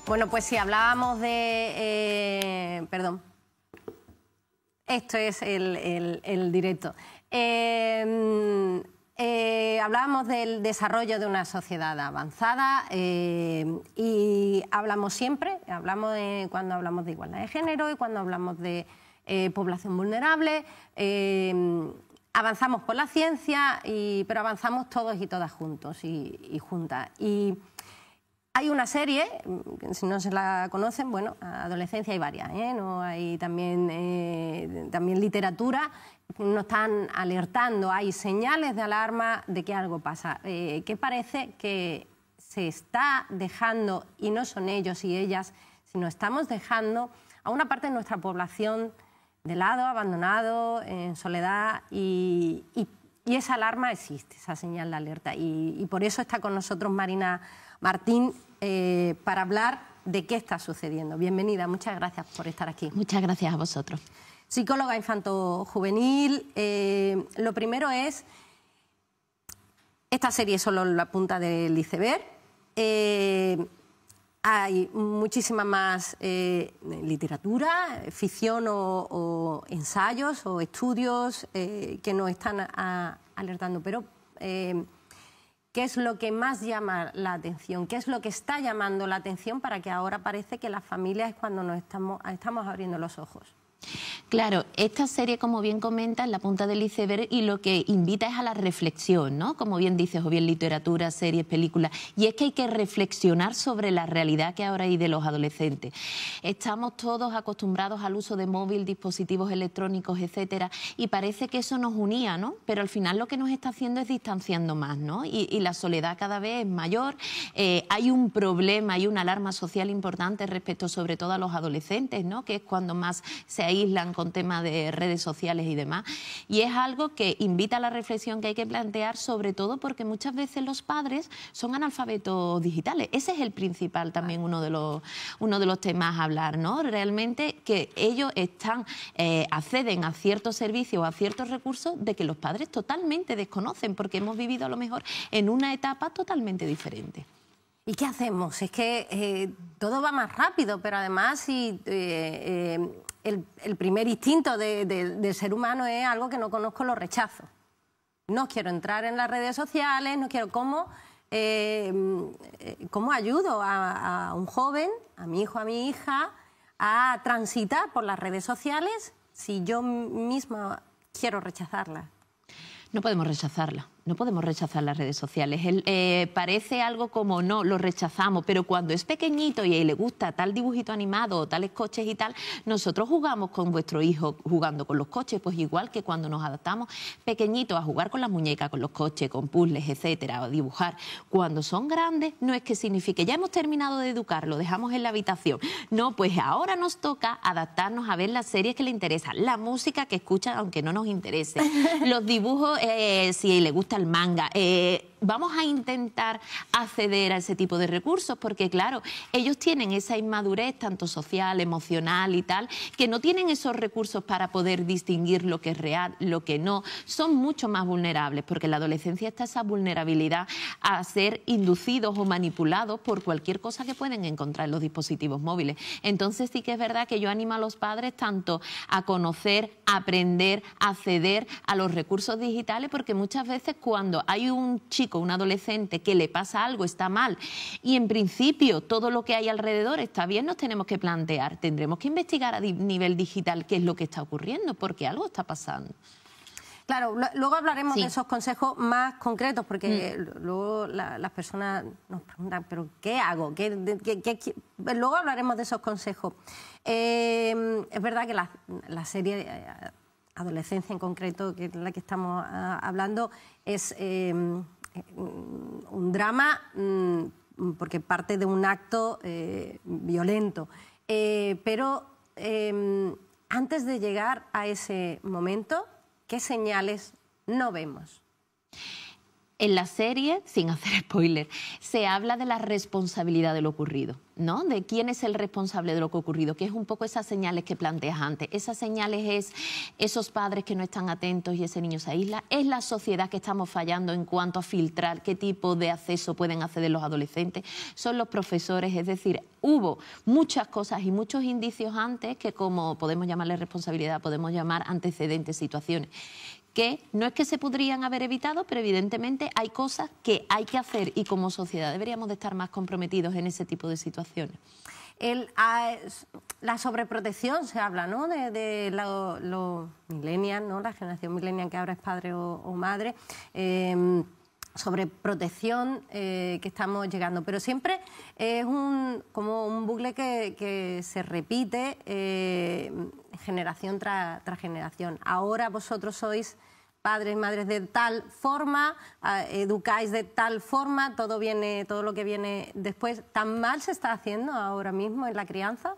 Bueno, pues si hablábamos de... perdón. Esto es el directo. Hablábamos del desarrollo de una sociedad avanzada y hablamos siempre, cuando hablamos de igualdad de género y cuando hablamos de población vulnerable, avanzamos por la ciencia, pero avanzamos todos y todas juntos y juntas. Y hay una serie, si no se la conocen, bueno, adolescencia hay varias, ¿no? Hay también literatura, nos están alertando, hay señales de alarma de que algo pasa, que parece que se está dejando, y no son ellos y ellas, sino estamos dejando a una parte de nuestra población de lado, abandonado, en soledad, y esa alarma existe, esa señal de alerta, y por eso está con nosotros Marina Martín para hablar de qué está sucediendo. Bienvenida, muchas gracias por estar aquí. Muchas gracias a vosotros. Psicóloga infanto-juvenil, lo primero es, esta serie es solo la punta del iceberg, hay muchísima más literatura, ficción o ensayos o estudios que nos están alertando, pero ¿qué es lo que más llama la atención? ¿Qué es lo que está llamando la atención para que ahora parece que las familias es cuando nos estamos abriendo los ojos? Claro, esta serie, como bien comenta, es la punta del iceberg y lo que invita es a la reflexión, ¿no? Como bien dices, o bien literatura, series, películas. Y es que hay que reflexionar sobre la realidad que ahora hay de los adolescentes. Estamos todos acostumbrados al uso de móvil, dispositivos electrónicos, etcétera, y parece que eso nos unía, ¿no? Pero al final lo que nos está haciendo es distanciando más, ¿no? Y la soledad cada vez es mayor. Hay un problema, hay una alarma social importante respecto sobre todo a los adolescentes, ¿no? Que es cuando más se aíslan con temas de redes sociales y demás, y es algo que invita a la reflexión que hay que plantear, sobre todo porque muchas veces los padres son analfabetos digitales. Ese es el principal también uno de los temas a hablar, ¿no? Realmente que ellos acceden a ciertos servicios o a ciertos recursos de que los padres totalmente desconocen, porque hemos vivido a lo mejor en una etapa totalmente diferente. ¿Y qué hacemos? Es que todo va más rápido, pero además si el primer instinto del ser humano es algo que no conozco, lo rechazo. No quiero entrar en las redes sociales, no quiero... ¿Cómo ayudo a un joven, a mi hijo, a mi hija, a transitar por las redes sociales si yo misma quiero rechazarlas? No podemos rechazarla. No podemos rechazar las redes sociales. Parece algo como no, lo rechazamos, pero cuando es pequeñito y le gusta tal dibujito animado o tales coches y tal, nosotros jugamos con vuestro hijo jugando con los coches, pues igual que cuando nos adaptamos pequeñitos a jugar con las muñecas, con los coches, con puzzles, etcétera, o dibujar. Cuando son grandes, no es que signifique, ya hemos terminado de educar, lo dejamos en la habitación. No, pues ahora nos toca adaptarnos a ver las series que le interesan, la música que escuchan aunque no nos interese, los dibujos, si le gusta el manga, vamos a intentar acceder a ese tipo de recursos porque, claro, ellos tienen esa inmadurez tanto social, emocional y tal, que no tienen esos recursos para poder distinguir lo que es real, lo que no. Son mucho más vulnerables porque en la adolescencia está esa vulnerabilidad a ser inducidos o manipulados por cualquier cosa que pueden encontrar en los dispositivos móviles. Entonces sí que es verdad que yo animo a los padres tanto a conocer, a aprender, a acceder a los recursos digitales, porque muchas veces cuando hay un chico, un adolescente que le pasa algo, está mal, y en principio todo lo que hay alrededor está bien, nos tenemos que plantear, tendremos que investigar a nivel digital qué es lo que está ocurriendo, porque algo está pasando. Claro, luego hablaremos de esos consejos más concretos, porque luego las personas nos preguntan, ¿pero qué hago? Luego hablaremos de esos consejos. Es verdad que la serie Adolescencia en concreto, que es la que estamos hablando, es un drama porque parte de un acto violento. Pero antes de llegar a ese momento, ¿qué señales no vemos? En la serie, sin hacer spoiler, se habla de la responsabilidad de lo ocurrido, ¿no? De quién es el responsable de lo que ha ocurrido, que es un poco esas señales que planteas antes. Esas señales es esos padres que no están atentos y ese niño se aísla. Es la sociedad que estamos fallando en cuanto a filtrar qué tipo de acceso pueden acceder los adolescentes. Son los profesores, es decir, hubo muchas cosas y muchos indicios antes que, como podemos llamarle responsabilidad, podemos llamar antecedentes, situaciones que no es que se podrían haber evitado, pero evidentemente hay cosas que hay que hacer y como sociedad deberíamos de estar más comprometidos en ese tipo de situaciones. La sobreprotección se habla, ¿no? De los millennials, ¿no? La generación millennial que ahora es padre o madre. Sobreprotección que estamos llegando, pero siempre es como un bucle que se repite generación tras generación. Ahora vosotros sois padres y madres de tal forma, educáis de tal forma, todo lo que viene después. ¿Tan mal se está haciendo ahora mismo en la crianza?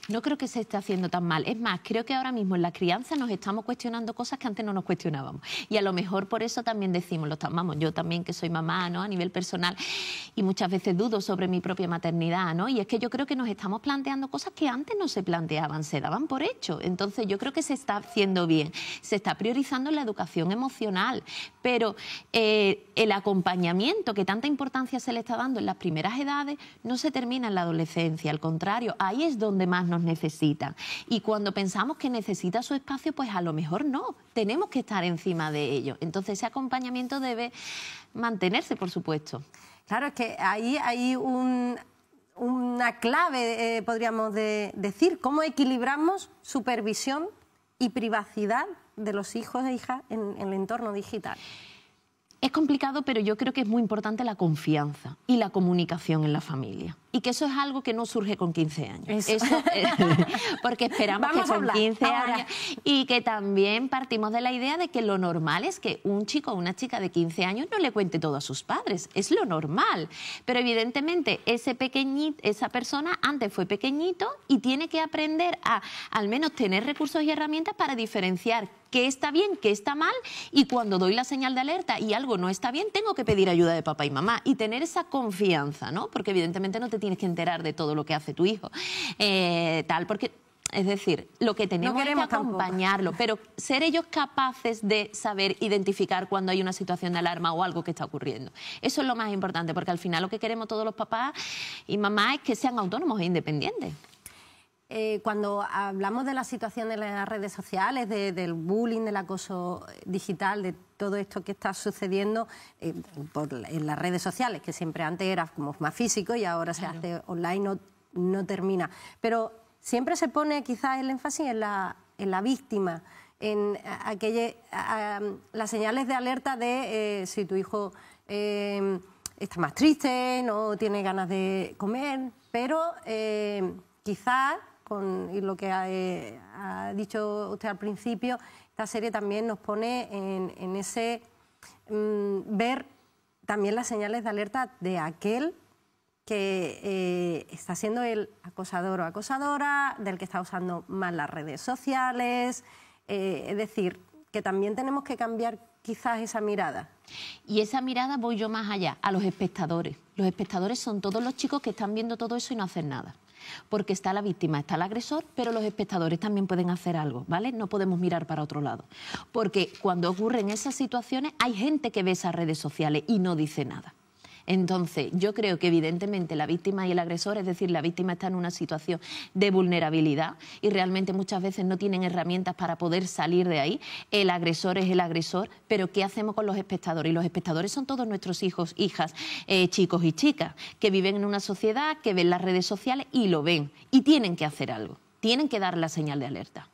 No creo que se esté haciendo tan mal. Es más, creo que ahora mismo en la crianza nos estamos cuestionando cosas que antes no nos cuestionábamos. Y a lo mejor por eso también decimos, vamos, yo también que soy mamá, ¿no? A nivel personal, y muchas veces dudo sobre mi propia maternidad, ¿no? Y es que yo creo que nos estamos planteando cosas que antes no se planteaban, se daban por hecho. Entonces yo creo que se está haciendo bien. Se está priorizando la educación emocional, pero el acompañamiento que tanta importancia se le está dando en las primeras edades no se termina en la adolescencia. Al contrario, ahí es donde más nos necesitan. Y cuando pensamos que necesita su espacio, pues a lo mejor no. Tenemos que estar encima de ello. Entonces ese acompañamiento debe mantenerse, por supuesto. Claro, es que ahí hay una clave, podríamos decir, cómo equilibramos supervisión y privacidad de los hijos e hijas en el entorno digital. Es complicado, pero yo creo que es muy importante la confianza y la comunicación en la familia. Y que eso es algo que no surge con 15 años. Eso, porque esperamos que con 15 años... Y que también partimos de la idea de que lo normal es que un chico o una chica de 15 años no le cuente todo a sus padres. Es lo normal. Pero evidentemente esa persona antes fue pequeñito y tiene que aprender a al menos tener recursos y herramientas para diferenciar qué está bien, qué está mal, y cuando doy la señal de alerta y algo no está bien, tengo que pedir ayuda de papá y mamá y tener esa confianza, ¿no? Porque evidentemente no te tienes que enterar de todo lo que hace tu hijo, porque... Es decir, lo que tenemos es que acompañarlo, pero ser ellos capaces de saber identificar cuando hay una situación de alarma o algo que está ocurriendo. Eso es lo más importante, porque al final lo que queremos todos los papás y mamás es que sean autónomos e independientes. Cuando hablamos de la situación de las redes sociales, del bullying, del acoso digital, de todo esto que está sucediendo en las redes sociales, que siempre antes era como más físico y ahora se hace online, no termina. Pero siempre se pone quizás el énfasis en la víctima, en las señales de alerta de si tu hijo está más triste, no tiene ganas de comer, pero quizás, y lo que ha dicho usted al principio, esta serie también nos pone en ese ver también las señales de alerta de aquel que está siendo el acosador o acosadora, del que está usando más las redes sociales, es decir, que también tenemos que cambiar quizás esa mirada. Y esa mirada voy yo más allá, a los espectadores. Los espectadores son todos los chicos que están viendo todo eso y no hacen nada. Porque está la víctima, está el agresor, pero los espectadores también pueden hacer algo, ¿vale? No podemos mirar para otro lado. Porque cuando ocurren esas situaciones hay gente que ve esas redes sociales y no dice nada. Entonces, yo creo que evidentemente la víctima y el agresor, es decir, la víctima está en una situación de vulnerabilidad y realmente muchas veces no tienen herramientas para poder salir de ahí. El agresor es el agresor, pero ¿qué hacemos con los espectadores? Y los espectadores son todos nuestros hijos, hijas, chicos y chicas, que viven en una sociedad, que ven las redes sociales y lo ven. Y tienen que hacer algo, tienen que dar la señal de alerta.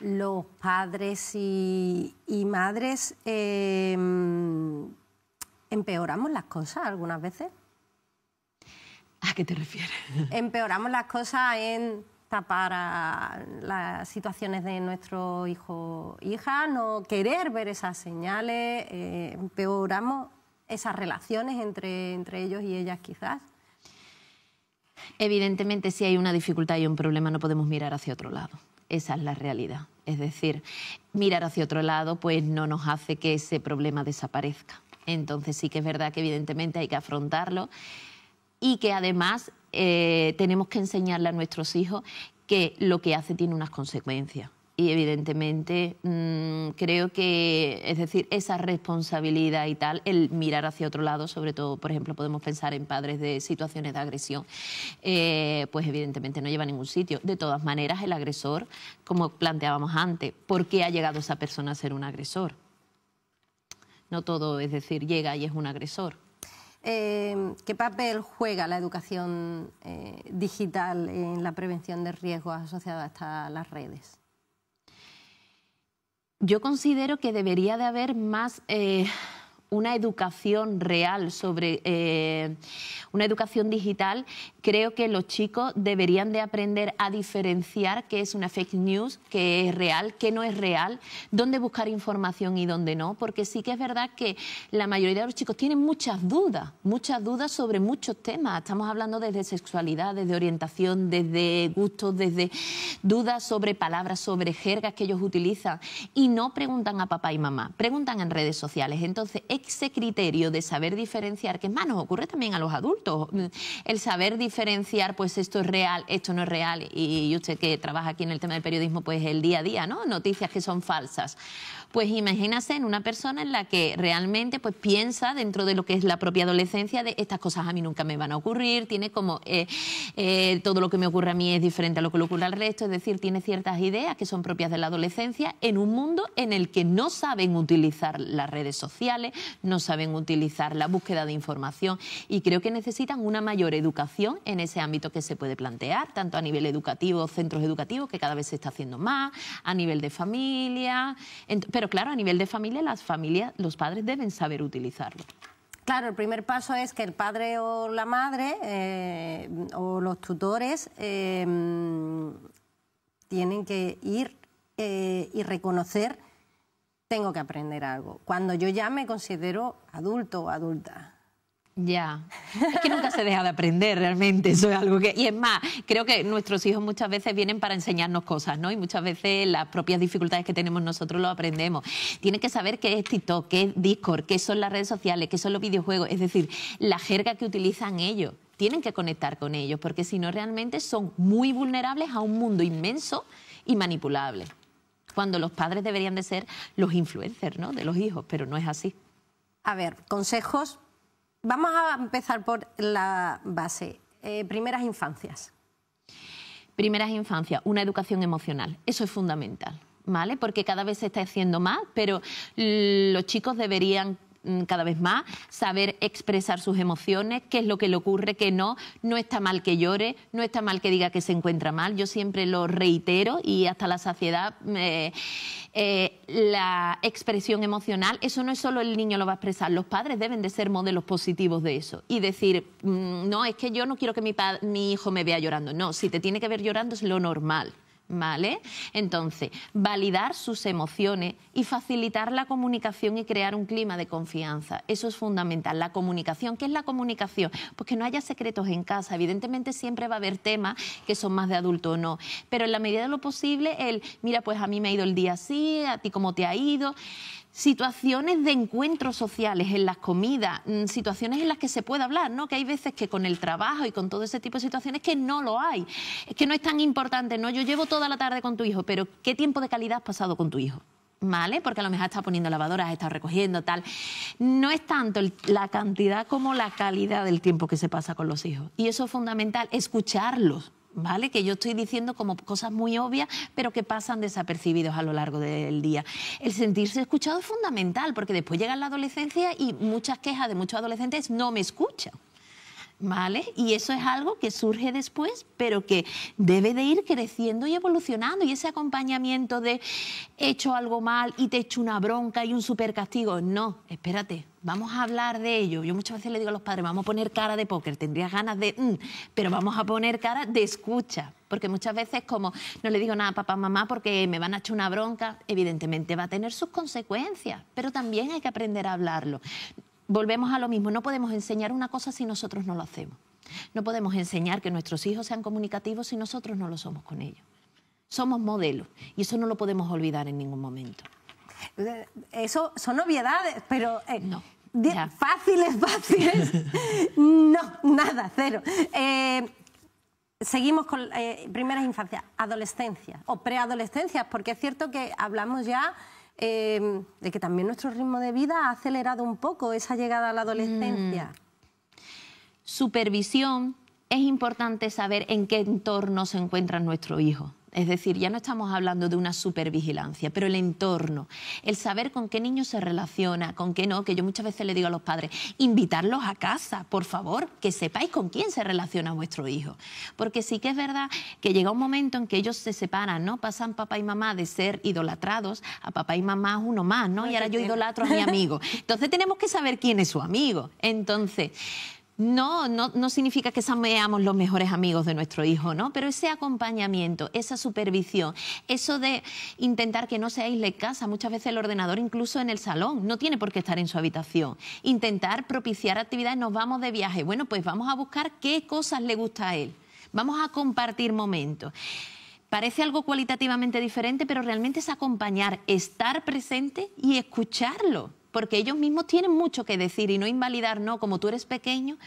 Los padres y madres... ¿empeoramos las cosas algunas veces? ¿A qué te refieres? ¿Empeoramos las cosas en tapar las situaciones de nuestro hijo o hija, no querer ver esas señales? ¿Empeoramos esas relaciones entre ellos y ellas quizás? Evidentemente, si hay una dificultad y un problema, no podemos mirar hacia otro lado. Esa es la realidad. Es decir, mirar hacia otro lado pues no nos hace que ese problema desaparezca. Entonces sí que es verdad que evidentemente hay que afrontarlo y que además tenemos que enseñarle a nuestros hijos que lo que hace tiene unas consecuencias. Y evidentemente creo que, es decir, esa responsabilidad y tal, el mirar hacia otro lado, sobre todo, por ejemplo, podemos pensar en padres de situaciones de agresión, pues evidentemente no lleva a ningún sitio. De todas maneras, el agresor, como planteábamos antes, ¿por qué ha llegado esa persona a ser un agresor? No todo, es decir, llega y es un agresor. ¿Qué papel juega la educación digital en la prevención de riesgos asociados a las redes? Yo considero que debería de haber más una educación real sobre una educación digital. Creo que los chicos deberían de aprender a diferenciar qué es una fake news, qué es real, qué no es real, dónde buscar información y dónde no, porque sí que es verdad que la mayoría de los chicos tienen muchas dudas sobre muchos temas. Estamos hablando desde sexualidad, desde orientación, desde gustos, desde dudas sobre palabras, sobre jergas que ellos utilizan y no preguntan a papá y mamá, preguntan en redes sociales. Entonces, ese criterio de saber diferenciar, que es más, nos ocurre también a los adultos, el saber diferenciar, pues esto es real, esto no es real, y usted que trabaja aquí en el tema del periodismo, pues el día a día, ¿no? Noticias que son falsas. Pues imagínase en una persona en la que realmente pues piensa dentro de lo que es la propia adolescencia de estas cosas a mí nunca me van a ocurrir, tiene como todo lo que me ocurre a mí es diferente a lo que le ocurre al resto, es decir, tiene ciertas ideas que son propias de la adolescencia en un mundo en el que no saben utilizar las redes sociales, no saben utilizar la búsqueda de información y creo que necesitan una mayor educación en ese ámbito que se puede plantear, tanto a nivel educativo, centros educativos, que cada vez se está haciendo más, a nivel de familia, pero claro, a nivel de familia, los padres deben saber utilizarlo. Claro, el primer paso es que el padre o la madre o los tutores tienen que ir y reconocer, tengo que aprender algo, cuando yo ya me considero adulto o adulta. Ya, es que nunca se deja de aprender realmente, eso es algo que... Y es más, creo que nuestros hijos muchas veces vienen para enseñarnos cosas, ¿no? Y muchas veces las propias dificultades que tenemos nosotros lo aprendemos. Tienen que saber qué es TikTok, qué es Discord, qué son las redes sociales, qué son los videojuegos, es decir, la jerga que utilizan ellos. Tienen que conectar con ellos, porque si no realmente son muy vulnerables a un mundo inmenso y manipulable. Cuando los padres deberían de ser los influencers, ¿no? De los hijos, pero no es así. A ver, consejos... Vamos a empezar por la base, primeras infancias. Primeras infancias, una educación emocional, eso es fundamental, ¿vale? Porque cada vez se está haciendo más, pero los chicos deberían cada vez más saber expresar sus emociones, qué es lo que le ocurre, qué no. No está mal que llore, no está mal que diga que se encuentra mal. Yo siempre lo reitero y hasta la saciedad, la expresión emocional, eso no es solo el niño lo va a expresar, los padres deben de ser modelos positivos de eso y decir, no, es que yo no quiero que mi hijo me vea llorando. No, si te tiene que ver llorando es lo normal. ¿Vale? Entonces, validar sus emociones y facilitar la comunicación y crear un clima de confianza. Eso es fundamental. La comunicación, ¿qué es la comunicación? Pues que no haya secretos en casa. Evidentemente siempre va a haber temas que son más de adulto o no, pero en la medida de lo posible, mira, pues a mí me ha ido el día así, a ti cómo te ha ido... Situaciones de encuentros sociales en las comidas, situaciones en las que se puede hablar, ¿no? Que hay veces que con el trabajo y con todo ese tipo de situaciones que no lo hay. Es que no es tan importante, ¿no? Yo llevo toda la tarde con tu hijo, pero ¿qué tiempo de calidad has pasado con tu hijo? ¿Vale? Porque a lo mejor has estado poniendo lavadoras, has estado recogiendo, tal. No es tanto la cantidad como la calidad del tiempo que se pasa con los hijos. Y eso es fundamental, escucharlos. ¿Vale? Que yo estoy diciendo como cosas muy obvias, pero que pasan desapercibidos a lo largo del día. El sentirse escuchado es fundamental, porque después llega la adolescencia y muchas quejas de muchos adolescentes no me escuchan. ¿Vale? Y eso es algo que surge después, pero que debe de ir creciendo y evolucionando. Y ese acompañamiento de he hecho algo mal y te echo una bronca y un súper castigo. No, espérate, vamos a hablar de ello. Yo muchas veces le digo a los padres, vamos a poner cara de póker, tendrías ganas de... pero vamos a poner cara de escucha. Porque muchas veces como no le digo nada a papá, mamá, porque me van a echar una bronca, evidentemente va a tener sus consecuencias, pero también hay que aprender a hablarlo. Volvemos a lo mismo, no podemos enseñar una cosa si nosotros no lo hacemos. No podemos enseñar que nuestros hijos sean comunicativos si nosotros no lo somos con ellos. Somos modelos y eso no lo podemos olvidar en ningún momento. Eso son obviedades, pero no. Fáciles, no, nada, cero. Seguimos con primeras infancias, adolescencia o preadolescencia, porque es cierto que hablamos ya de que también nuestro ritmo de vida ha acelerado un poco esa llegada a la adolescencia. Supervisión. Es importante saber en qué entorno se encuentra nuestro hijo. Es decir, ya no estamos hablando de una supervigilancia, pero el entorno, el saber con qué niño se relaciona, con qué no, que yo muchas veces le digo a los padres, invitarlos a casa, por favor, que sepáis con quién se relaciona vuestro hijo. Porque sí que es verdad que llega un momento en que ellos se separan, ¿no? Pasan papá y mamá de ser idolatrados a papá y mamá uno más, ¿no? Y ahora yo idolatro a mi amigo. Entonces tenemos que saber quién es su amigo. Entonces... No significa que seamos los mejores amigos de nuestro hijo, ¿no? Pero ese acompañamiento, esa supervisión, eso de intentar que no se aísle casa, muchas veces el ordenador incluso en el salón, no tiene por qué estar en su habitación. Intentar propiciar actividades, nos vamos de viaje, bueno, pues vamos a buscar qué cosas le gusta a él, vamos a compartir momentos. Parece algo cualitativamente diferente, pero realmente es acompañar, estar presente y escucharlo. Porque ellos mismos tienen mucho que decir y no invalidar, no, como tú eres pequeño,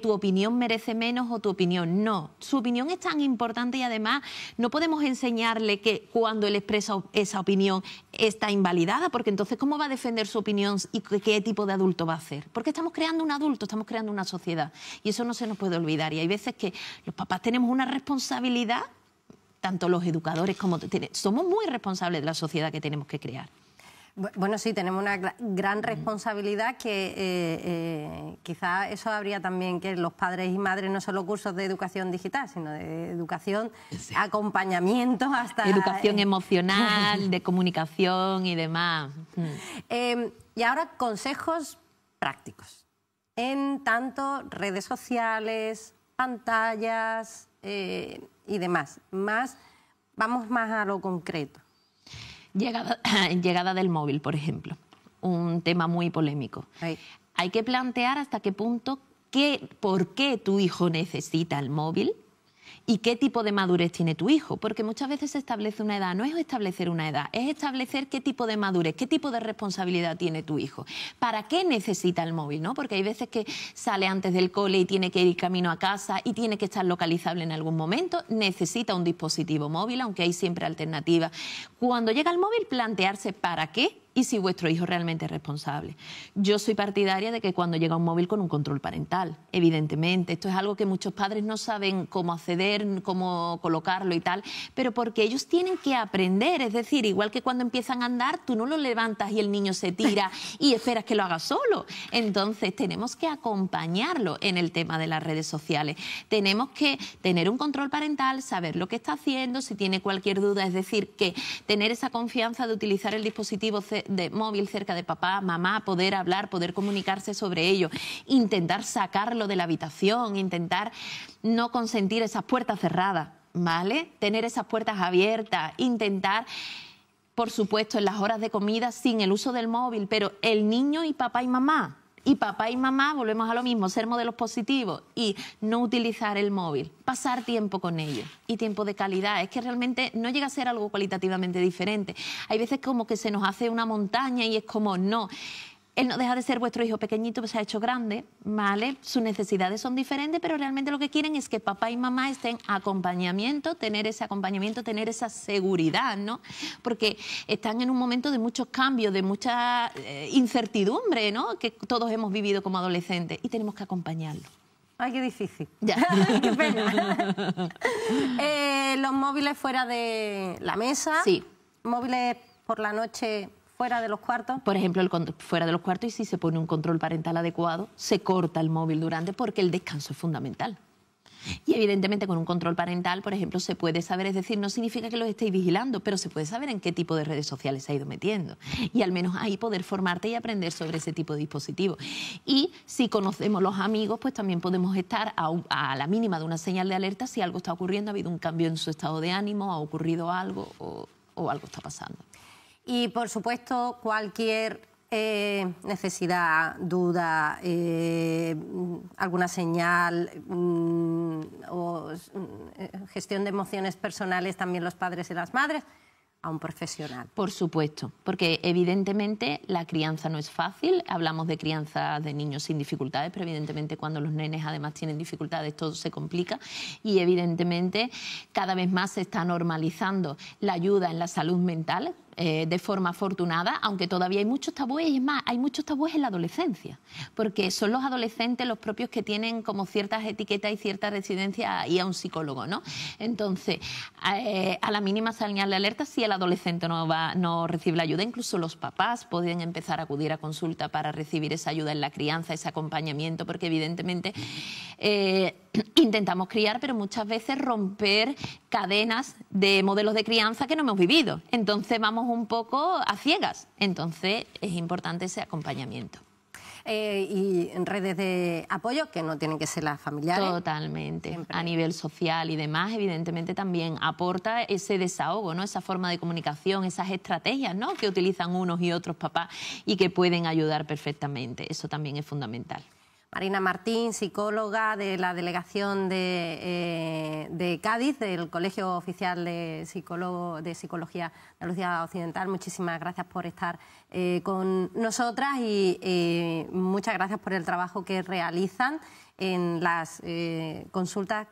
tu opinión merece menos o tu opinión no. Su opinión es tan importante y además no podemos enseñarle que cuando él expresa esa opinión está invalidada, porque entonces ¿cómo va a defender su opinión y qué tipo de adulto va a ser? Porque estamos creando un adulto, estamos creando una sociedad y eso no se nos puede olvidar. Y hay veces que los papás tenemos una responsabilidad, tanto los educadores como... somos muy responsables de la sociedad que tenemos que crear. Bueno, sí, tenemos una gran responsabilidad que quizá eso habría también que los padres y madres no solo cursos de educación digital, sino de educación, sí, acompañamiento hasta... Educación emocional, de comunicación y demás. Y ahora consejos prácticos en tanto redes sociales, pantallas y demás. Vamos más a lo concreto. Llegada del móvil, por ejemplo, un tema muy polémico. Ahí. Hay que plantear hasta qué punto, por qué tu hijo necesita el móvil y qué tipo de madurez tiene tu hijo, porque muchas veces se establece una edad, no es establecer una edad, es establecer qué tipo de madurez, qué tipo de responsabilidad tiene tu hijo, para qué necesita el móvil, ¿no? Porque hay veces que sale antes del cole y tiene que ir camino a casa y tiene que estar localizable en algún momento, necesita un dispositivo móvil, aunque hay siempre alternativas. Cuando llega el móvil, plantearse para qué y si vuestro hijo realmente es responsable. Yo soy partidaria de que cuando llega un móvil con un control parental, evidentemente. Esto es algo que muchos padres no saben cómo acceder, cómo colocarlo y tal, pero porque ellos tienen que aprender. Es decir, igual que cuando empiezan a andar, tú no lo levantas y el niño se tira y esperas que lo haga solo. Entonces, tenemos que acompañarlo en el tema de las redes sociales. Tenemos que tener un control parental, saber lo que está haciendo, si tiene cualquier duda, es decir, que tener esa confianza de utilizar el dispositivo de móvil cerca de papá, mamá, poder hablar, poder comunicarse sobre ello, intentar sacarlo de la habitación, intentar no consentir esas puertas cerradas, ¿vale? Tener esas puertas abiertas, intentar, por supuesto, en las horas de comida sin el uso del móvil, pero el niño y papá y mamá. Y papá y mamá, volvemos a lo mismo, ser modelos positivos y no utilizar el móvil, pasar tiempo con ellos y tiempo de calidad. Es que realmente no llega a ser algo cualitativamente diferente. Hay veces como que se nos hace una montaña y es como, no, él no deja de ser vuestro hijo pequeñito, pues se ha hecho grande, ¿vale? Sus necesidades son diferentes, pero realmente lo que quieren es que papá y mamá estén acompañamiento, tener ese acompañamiento, tener esa seguridad, ¿no? Porque están en un momento de muchos cambios, de mucha incertidumbre, ¿no? Que todos hemos vivido como adolescentes y tenemos que acompañarlo. Ay, qué difícil. Ya. Qué pena. Los móviles fuera de la mesa. Sí. Móviles por la noche fuera de los cuartos. Por ejemplo, fuera de los cuartos, y si se pone un control parental adecuado, se corta el móvil durante, porque el descanso es fundamental. Y evidentemente con un control parental, por ejemplo, se puede saber, es decir, no significa que los estéis vigilando, pero se puede saber en qué tipo de redes sociales se ha ido metiendo. Y al menos ahí poder formarte y aprender sobre ese tipo de dispositivos. Y si conocemos los amigos, pues también podemos estar a la mínima de una señal de alerta si algo está ocurriendo, ha habido un cambio en su estado de ánimo, ha ocurrido algo o algo está pasando. Y, por supuesto, cualquier necesidad, duda, alguna señal o gestión de emociones personales, también los padres y las madres, a un profesional. Por supuesto, porque evidentemente la crianza no es fácil. Hablamos de crianza de niños sin dificultades, pero evidentemente cuando los nenes además tienen dificultades todo se complica y evidentemente cada vez más se está normalizando la ayuda en la salud mental de forma afortunada, aunque todavía hay muchos tabúes, y es más, hay muchos tabúes en la adolescencia, porque son los adolescentes los propios que tienen como ciertas etiquetas y cierta residencia a ir a un psicólogo, ¿no? Entonces, a la mínima señal de alerta, si el adolescente no recibe la ayuda, incluso los papás pueden empezar a acudir a consulta para recibir esa ayuda en la crianza, ese acompañamiento, porque evidentemente intentamos criar, pero muchas veces romper cadenas de modelos de crianza que no hemos vivido. Entonces vamos un poco a ciegas. Entonces es importante ese acompañamiento. Y en redes de apoyo, que no tienen que ser las familiares. Totalmente. Siempre. A nivel social y demás, evidentemente también aporta ese desahogo, ¿no? Esa forma de comunicación, esas estrategias, ¿no?, que utilizan unos y otros papás y que pueden ayudar perfectamente. Eso también es fundamental. Marina Martín, psicóloga de la Delegación de Cádiz, del Colegio Oficial de Psicología de Andalucía Occidental. Muchísimas gracias por estar con nosotras y muchas gracias por el trabajo que realizan en las consultas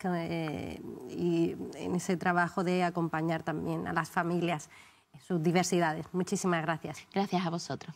y en ese trabajo de acompañar también a las familias en sus diversidades. Muchísimas gracias. Gracias a vosotros.